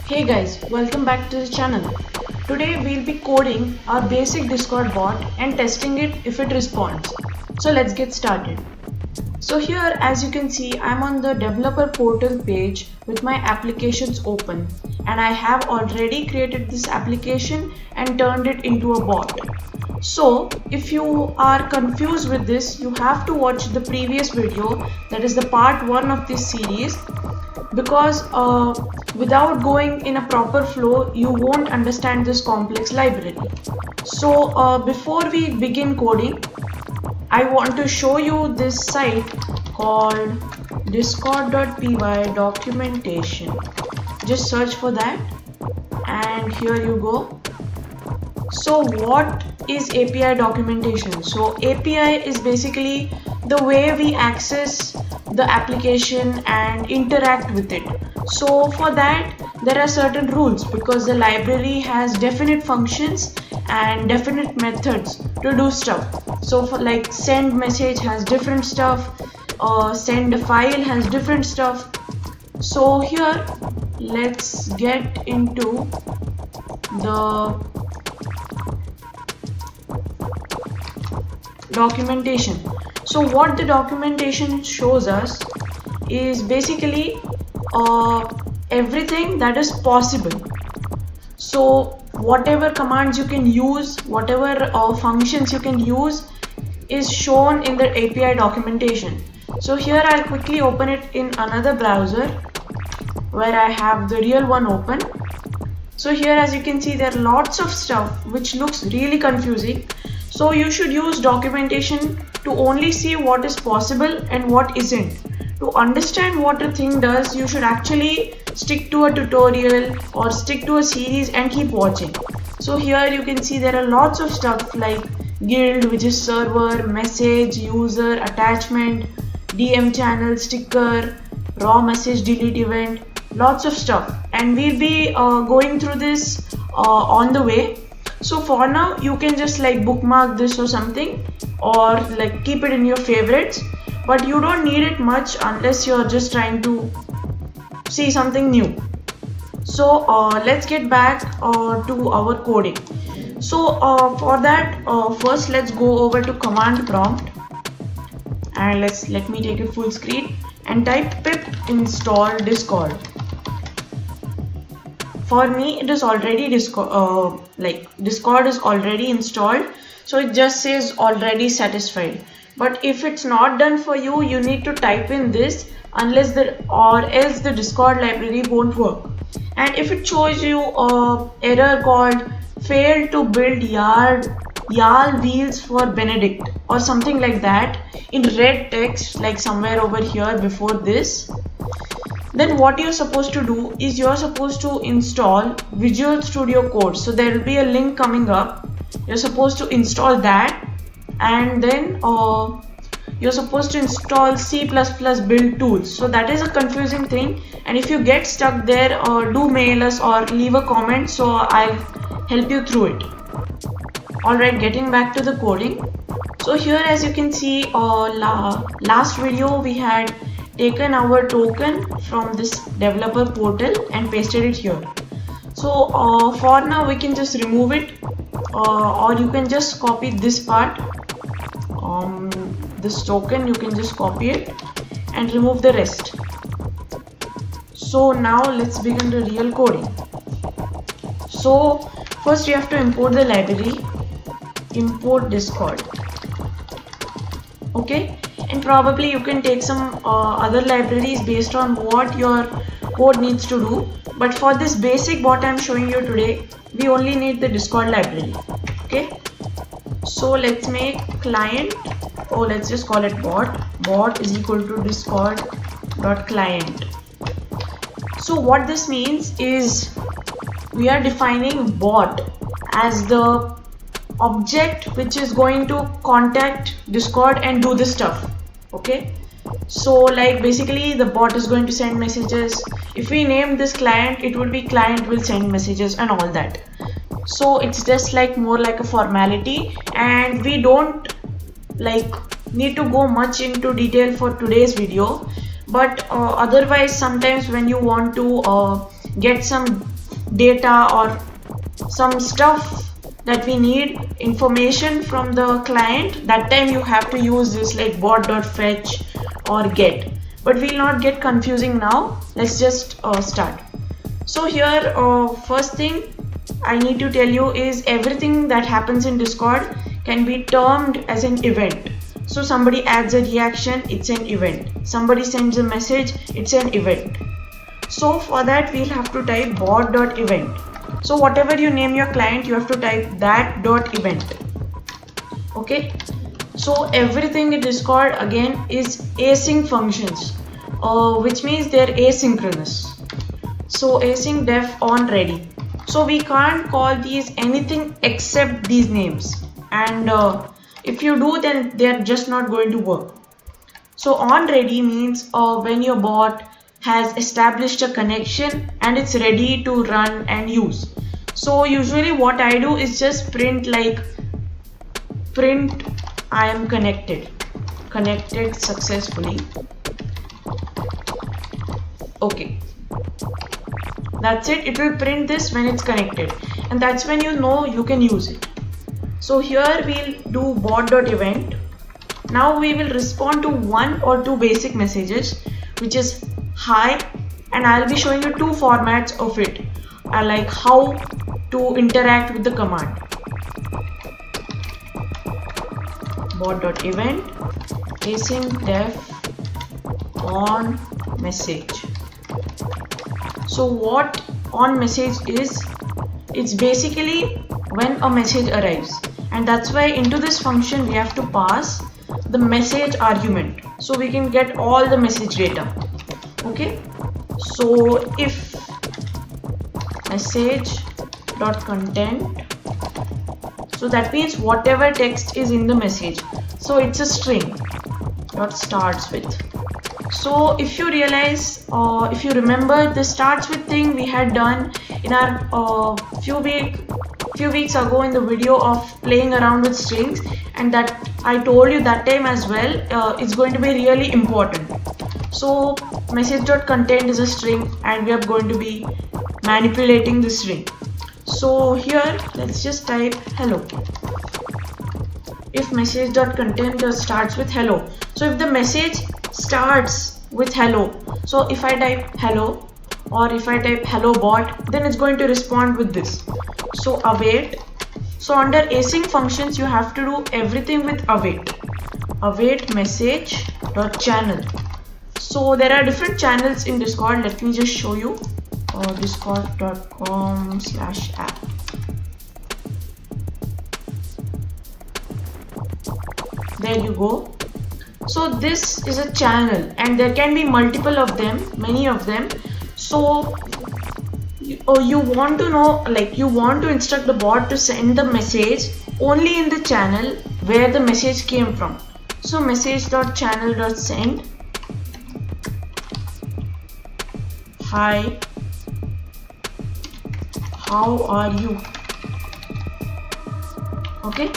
Hey guys, welcome back to the channel. Today we'll be coding our basic Discord bot and testing it if it responds. So let's get started. So here, as you can see, I'm on the developer portal page with my applications open, and I have already created this application and turned it into a bot. So if you are confused with this, you have to watch the previous video, that is the part 1 of this series, because without going in a proper flow you won't understand this complex library. So before we begin coding, I want to show you this site called discord.py documentation. Just search for that and here you go. So what is API documentation? So API is basically the way we access the application and interact with it. So for that there are certain rules, because the library has definite functions and definite methods to do stuff. So for like send message has different stuff, send a file has different stuff. So here let's get into the documentation. So what the documentation shows us is basically everything that is possible. So whatever commands you can use, whatever functions you can use is shown in the API documentation. So here I'll quickly open it in another browser where I have the real one open. So here, as you can see, there are lots of stuff which looks really confusing. So you should use documentation to only see what is possible and what isn't. To understand what a thing does, you should actually stick to a tutorial or stick to a series and keep watching. So here you can see there are lots of stuff like guild, which is server, message, user, attachment, DM channel, sticker, raw message, delete event, lots of stuff, and we'll be going through this on the way. So for now you can just like bookmark this or something, or like keep it in your favorites, but you don't need it much unless you're just trying to see something new. So let's get back to our coding. So for that, first let's go over to command prompt and let me take it full screen and type pip install discord. For me it is already Discord is already installed, so it just says already satisfied. But if it's not done for you, you need to type in this else the Discord library won't work. And if it shows you error called failed to build YAL wheels for Benedict or something like that in red text, like somewhere over here before this, then what you're supposed to do is you're supposed to install Visual Studio Code. So there will be a link coming up. You're supposed to install that, and then you're supposed to install C++ build tools. So that is a confusing thing, and if you get stuck there, do mail us or leave a comment so I'll help you through it. Alright, getting back to the coding. So here, as you can see, last video we had taken our token from this developer portal and pasted it here. So for now we can just remove it, or you can just copy this part, this token, you can just copy it and remove the rest. So now let's begin the real coding. So first you have to import the library, import discord. Okay, and probably you can take some other libraries based on what your code needs to do, but for this basic bot I'm showing you today, we only need the Discord library. Okay, so let's make client, let's just call it bot is equal to discord.client. So what this means is we are defining bot as the object which is going to contact Discord and do this stuff. Okay, so like basically the bot is going to send messages. If we name this client, it would be client will send messages and all that. So it's just like more like a formality, and we don't like need to go much into detail for today's video. But otherwise, sometimes when you want to get some data or some stuff that we need information from the client, that time you have to use this like bot.fetch or get. But we'll not get confusing now. Let's just start. So here first thing I need to tell you is everything that happens in Discord can be termed as an event. So somebody adds a reaction, it's an event. Somebody sends a message, it's an event. So for that we'll have to type bot.event. So whatever you name your client, you have to type that.event. Okay. So everything in Discord again is async functions, which means they're asynchronous. So async def on ready. So we can't call these anything except these names, and if you do, then they're just not going to work. So on ready means when your bot has established a connection and it's ready to run and use. So usually what I do is just print I am connected successfully. Okay, that's it. It will print this when it's connected, and that's when you know you can use it. So here we'll do bot.event. Now we will respond to one or two basic messages, which is hi, and I'll be showing you two formats of it, like how to interact with the command. Bot.event async def on message. So what on message is, it's basically when a message arrives, and that's why into this function we have to pass the message argument so we can get all the message data. Okay, so if message dot content, so that means whatever text is in the message, so it's a string dot starts with. So if you realize, if you remember, the starts with thing we had done in our few weeks ago in the video of playing around with strings, and that I told you that time as well, it's going to be really important. So message.content is a string and we are going to be manipulating the string. So here let's just type hello. If message.content starts with hello, so if the message starts with hello, so if I type hello or if I type hello bot, then it's going to respond with this. So await. So under async functions you have to do everything with await. Await message dot channel. So there are different channels in Discord. Let me just show you. Discord.com/app. There you go. So this is a channel and there can be multiple of them, many of them. So you want to know, like you want to instruct the bot to send the message only in the channel where the message came from. So message.channel.send. Hi, how are you? Okay,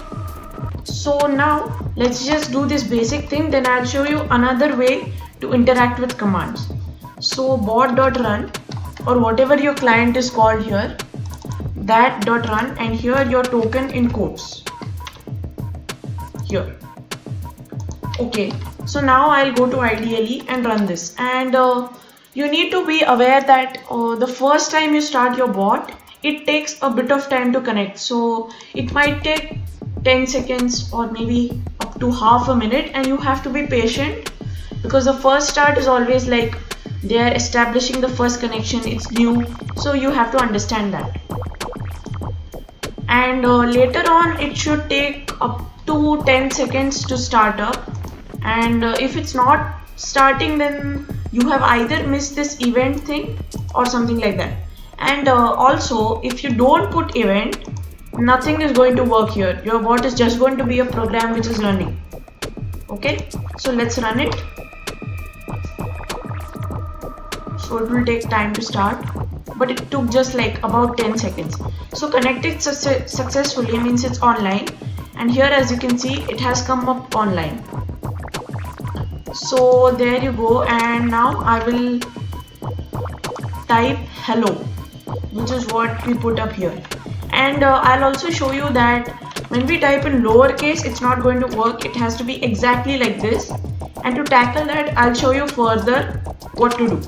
so now let's just do this basic thing, then I'll show you another way to interact with commands. So bot.run, or whatever your client is called here, that.run, and here your token in quotes here. Okay, so now I'll go to IDLE and run this, and you need to be aware that the first time you start your bot, it takes a bit of time to connect. So it might take 10 seconds or maybe up to half a minute, and you have to be patient because the first start is always like they are establishing the first connection, it's new, so you have to understand that. And later on it should take up to 10 seconds to start up, and if it's not starting, then you have either missed this event thing or something like that. And also if you don't put event, nothing is going to work here. Your bot is just going to be a program which is running. Okay, so let's run it. So it will take time to start, but it took just like about 10 seconds. So connected successfully means it's online, and here as you can see it has come up online. So there you go, and now I will type hello. which is what we put up here. And I'll also show you that when we type in lowercase, it's not going to work. It has to be exactly like this. And to tackle that, I'll show you further what to do.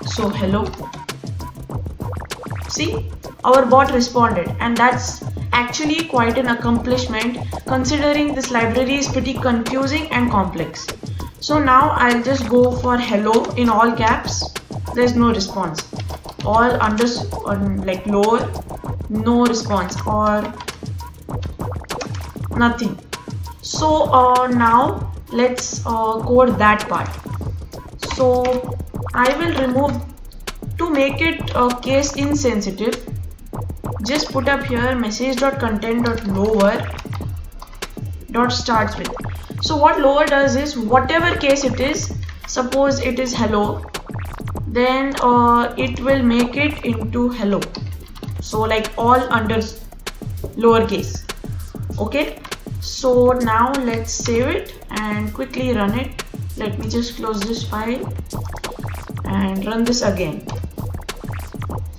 So hello. See, our bot responded, and that's actually quite an accomplishment considering this library is pretty confusing and complex. So now I'll just go for hello in all caps. There's no response. All like lower, no response, or nothing. So now let's code that part. So I will remove, to make it case insensitive, just put up here message.content.lower.starts with. So what lower does is, whatever case it is, suppose it is hello, then it will make it into hello. So like all under lowercase. Okay, so now let's save it and quickly run it. Let me just close this file and run this again.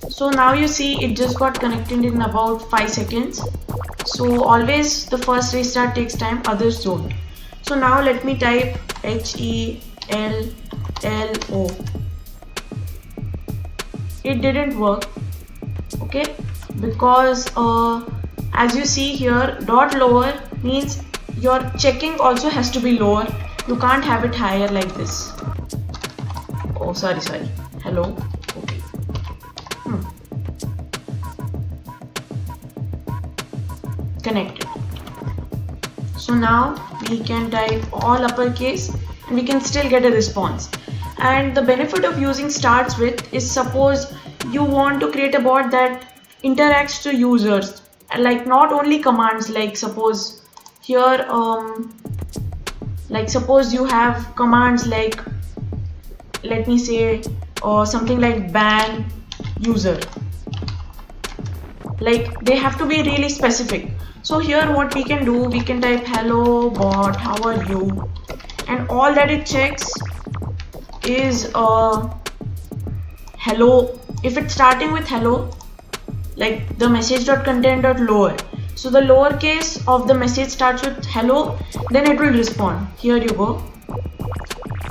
So now you see it just got connected in about 5 seconds. So always the first restart takes time, others don't. So now let me type HELLO. It didn't work, okay, because as you see here, dot lower means your checking also has to be lower. You can't have it higher like this. Oh, sorry. Hello. Okay. Connected. So now we can type all uppercase and we can still get a response. And the benefit of using starts with is, suppose you want to create a bot that interacts to users, like not only commands, like suppose here like suppose you have commands like, let me say something like ban user, like they have to be really specific. So here what we can do, we can type hello bot, how are you, and all that it checks is hello. If it's starting with hello, like the message.content.lower, so the lowercase of the message starts with hello, then it will respond. Here you go.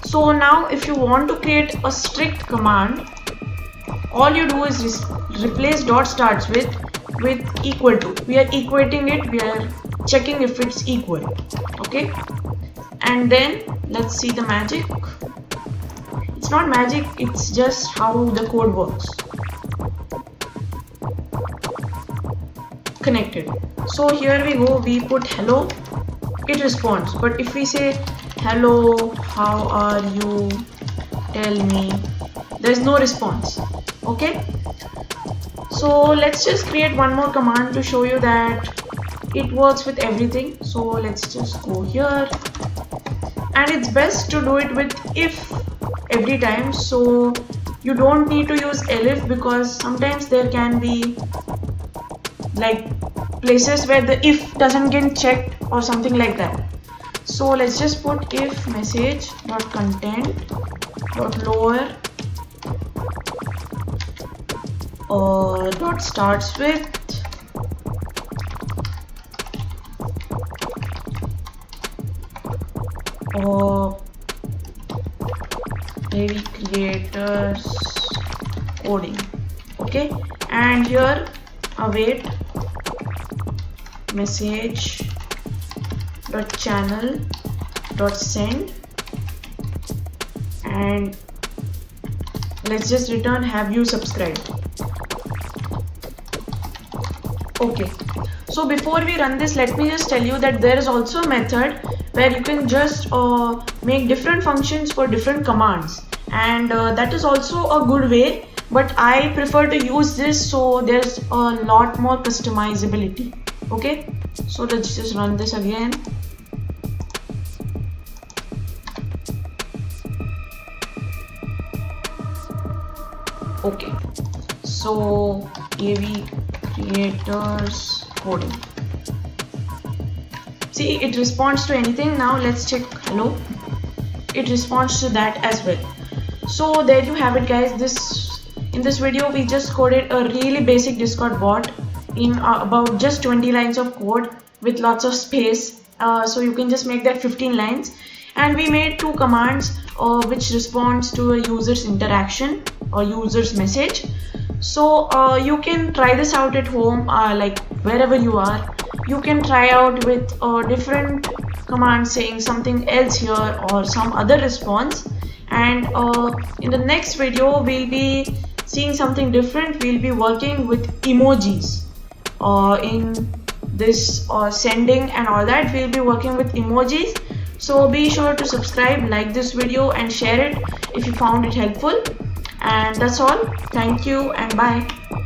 So now if you want to create a strict command, all you do is replace dot starts with equal to. We are equating it, we are checking if it's equal. Okay, and then let's see the magic. It's not magic, it's just how the code works. Connected. So here we go, we put hello, it responds. But if we say hello, how are you, tell me, there's no response. Okay, so let's just create one more command to show you that it works with everything. So let's just go here, and it's best to do it with if every time. So you don't need to use elif, because sometimes there can be like places where the if doesn't get checked or something like that. So let's just put if message.content.lower dot starts with maybe creators coding. Okay, and here await message.channel.send, and let's just return have you subscribed. Okay, so before we run this, let me just tell you that there is also a method where you can just make different functions for different commands, and that is also a good way, but I prefer to use this, so there's a lot more customizability. Okay, so let's just run this again. Okay, so AV creators coding. See, it responds to anything. Now let's check hello. It responds to that as well. So there you have it, guys. This In this video we just coded a really basic Discord bot in about just 20 lines of code with lots of space. So you can just make that 15 lines, and we made two commands which responds to a user's interaction or user's message. So you can try this out at home, like wherever you are. You can try out with different commands saying something else here or some other response. And in the next video we'll be seeing something different. We'll be working with emojis in this sending and all that. We'll be working with emojis. So be sure to subscribe, like this video and share it if you found it helpful. And that's all. Thank you and bye.